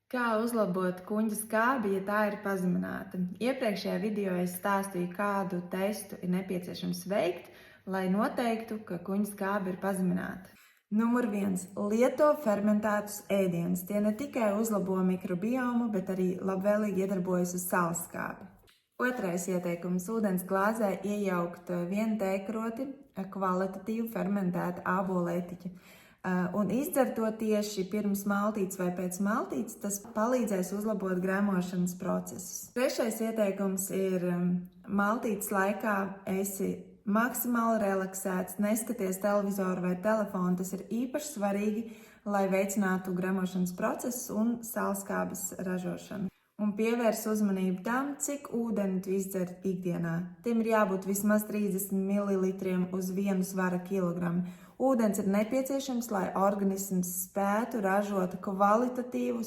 Kā uzlabot kuņģa skābi, ja tā ir pazemināta? Iepriekšējā video es stāstīju, kādu testu ir nepieciešams veikt, lai noteiktu, ka kuņģa skābe ir pazemināta. Numur 1. Lieto fermentētus ēdienus. Tie ne tikai uzlabo mikrobiomu, bet arī labvēlīgi iedarbojas uz sāls skābi. Otrais ieteikums – ūdens glāzē iejaukt 1 tējkroti kvalitatīvu fermentētu ābolu etiķi. Un izdzert to tieši pirms maltītes vai pēc maltītes, tas palīdzēs uzlabot gremošanas procesus. Trešais ieteikums ir maltītes laikā esi maksimāli relaksēts, neskaties televizoru vai telefonu. Tas ir īpaši svarīgi, lai veicinātu gremošanas procesus un sālskābes ražošanu. Un pievērs uzmanību tam, cik ūdeni tu izdzer ikdienā. Tiem ir jābūt vismaz 30 ml uz 1 svara kilogramu. Ūdens ir nepieciešams, lai organisms spētu ražot kvalitatīvu